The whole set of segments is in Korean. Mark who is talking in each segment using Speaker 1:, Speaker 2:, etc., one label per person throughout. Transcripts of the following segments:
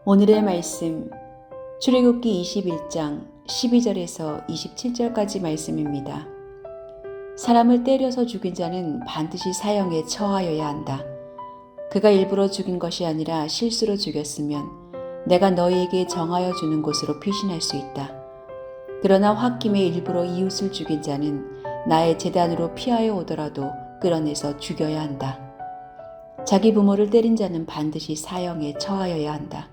Speaker 1: 오늘의 말씀 출애굽기 21장 12절에서 27절까지 말씀입니다. 사람을 때려서 죽인 자는 반드시 사형에 처하여야 한다. 그가 일부러 죽인 것이 아니라 실수로 죽였으면 내가 너희에게 정하여 주는 곳으로 피신할 수 있다. 그러나 홧김에 일부러 이웃을 죽인 자는 나의 제단으로 피하여 오더라도 끌어내서 죽여야 한다. 자기 부모를 때린 자는 반드시 사형에 처하여야 한다.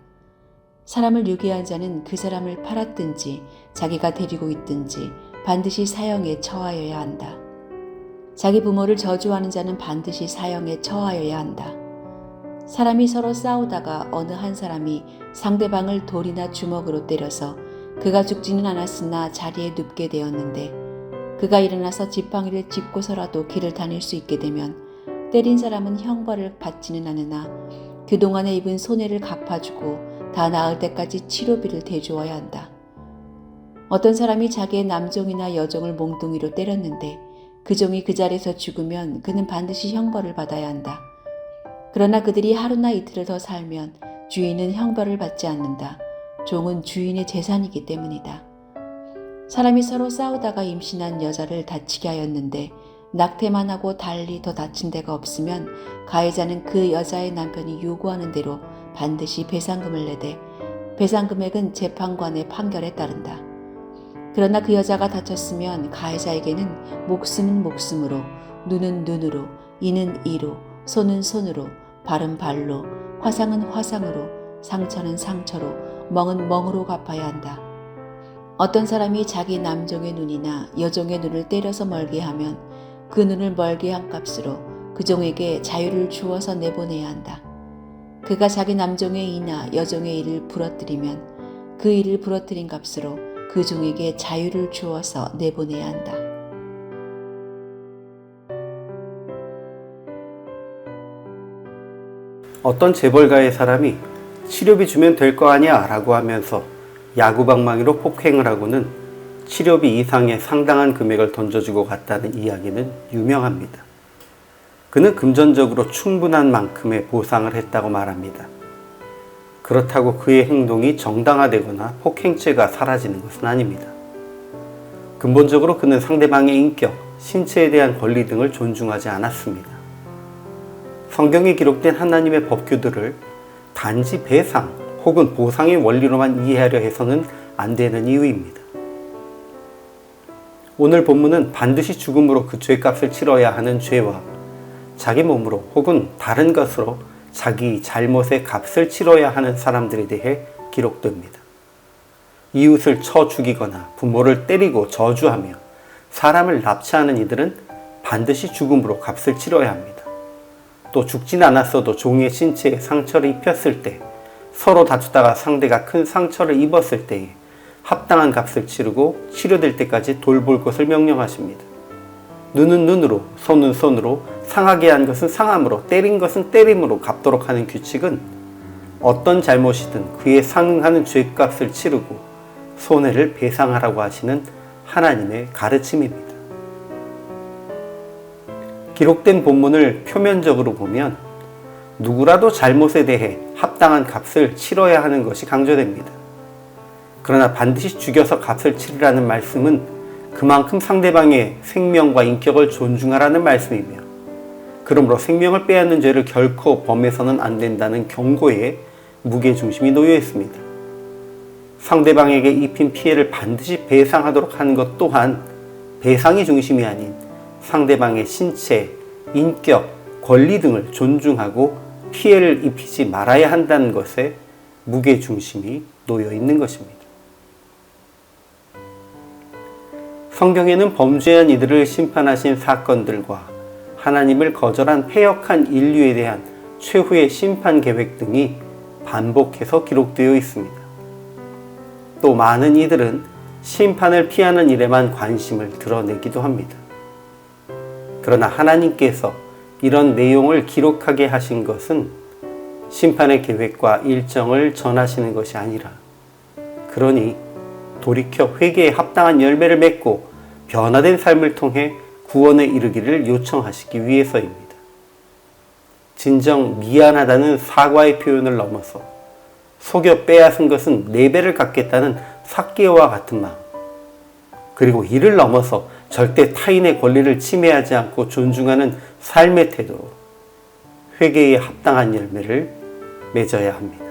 Speaker 1: 사람을 유괴한 자는 그 사람을 팔았든지 자기가 데리고 있든지 반드시 사형에 처하여야 한다. 자기 부모를 저주하는 자는 반드시 사형에 처하여야 한다. 사람이 서로 싸우다가 어느 한 사람이 상대방을 돌이나 주먹으로 때려서 그가 죽지는 않았으나 자리에 눕게 되었는데 그가 일어나서 지팡이를 짚고서라도 길을 다닐 수 있게 되면 때린 사람은 형벌을 받지는 않으나 그동안에 입은 손해를 갚아주고 다 나을 때까지 치료비를 대주어야 한다. 어떤 사람이 자기의 남종이나 여종을 몽둥이로 때렸는데 그 종이 그 자리에서 죽으면 그는 반드시 형벌을 받아야 한다. 그러나 그들이 하루나 이틀을 더 살면 주인은 형벌을 받지 않는다. 종은 주인의 재산이기 때문이다. 사람이 서로 싸우다가 임신한 여자를 다치게 하였는데 낙태만 하고 달리 더 다친 데가 없으면 가해자는 그 여자의 남편이 요구하는 대로 반드시 배상금을 내되 배상 금액은 재판관의 판결에 따른다. 그러나 그 여자가 다쳤으면 가해자에게는 목숨은 목숨으로, 눈은 눈으로, 이는 이로, 손은 손으로, 발은 발로, 화상은 화상으로, 상처는 상처로, 멍은 멍으로 갚아야 한다. 어떤 사람이 자기 남종의 눈이나 여종의 눈을 때려서 멀게 하면 그 눈을 멀게 한 값으로 그 종에게 자유를 주어서 내보내야 한다. 그가 자기 남종의 이나 여종의 이를 부러뜨리면 그 이를 부러뜨린 값으로 그 종에게 자유를 주어서 내보내야 한다.
Speaker 2: 어떤 재벌가의 사람이 치료비 주면 될 거 아니야 라고 하면서 야구방망이로 폭행을 하고는 치료비 이상의 상당한 금액을 던져주고 갔다는 이야기는 유명합니다. 그는 금전적으로 충분한 만큼의 보상을 했다고 말합니다. 그렇다고 그의 행동이 정당화되거나 폭행죄가 사라지는 것은 아닙니다. 근본적으로 그는 상대방의 인격, 신체에 대한 권리 등을 존중하지 않았습니다. 성경에 기록된 하나님의 법규들을 단지 배상 혹은 보상의 원리로만 이해하려 해서는 안 되는 이유입니다. 오늘 본문은 반드시 죽음으로 그 죄값을 치러야 하는 죄와 자기 몸으로 혹은 다른 것으로 자기 잘못의 값을 치러야 하는 사람들에 대해 기록됩니다. 이웃을 쳐 죽이거나 부모를 때리고 저주하며 사람을 납치하는 이들은 반드시 죽음으로 값을 치러야 합니다. 또 죽진 않았어도 종의 신체에 상처를 입혔을 때, 서로 다투다가 상대가 큰 상처를 입었을 때에 합당한 값을 치르고 치료될 때까지 돌볼 것을 명령하십니다. 눈은 눈으로, 손은 손으로, 상하게 한 것은 상함으로, 때린 것은 때림으로 갚도록 하는 규칙은 어떤 잘못이든 그에 상응하는 죄값을 치르고 손해를 배상하라고 하시는 하나님의 가르침입니다. 기록된 본문을 표면적으로 보면 누구라도 잘못에 대해 합당한 값을 치러야 하는 것이 강조됩니다. 그러나 반드시 죽여서 값을 치르라는 말씀은 그만큼 상대방의 생명과 인격을 존중하라는 말씀이며, 그러므로 생명을 빼앗는 죄를 결코 범해서는 안 된다는 경고에 무게중심이 놓여 있습니다. 상대방에게 입힌 피해를 반드시 배상하도록 하는 것 또한 배상이 중심이 아닌 상대방의 신체, 인격, 권리 등을 존중하고 피해를 입히지 말아야 한다는 것에 무게중심이 놓여 있는 것입니다. 성경에는 범죄한 이들을 심판하신 사건들과 하나님을 거절한 패역한 인류에 대한 최후의 심판 계획 등이 반복해서 기록되어 있습니다. 또 많은 이들은 심판을 피하는 일에만 관심을 드러내기도 합니다. 그러나 하나님께서 이런 내용을 기록하게 하신 것은 심판의 계획과 일정을 전하시는 것이 아니라, 그러니 돌이켜 회개에 합당한 열매를 맺고 변화된 삶을 통해 구원에 이르기를 요청하시기 위해서입니다. 진정 미안하다는 사과의 표현을 넘어서 속여 빼앗은 것은 4배를 갚겠다는 삭개오와 같은 마음, 그리고 이를 넘어서 절대 타인의 권리를 침해하지 않고 존중하는 삶의 태도로 회개에 합당한 열매를 맺어야 합니다.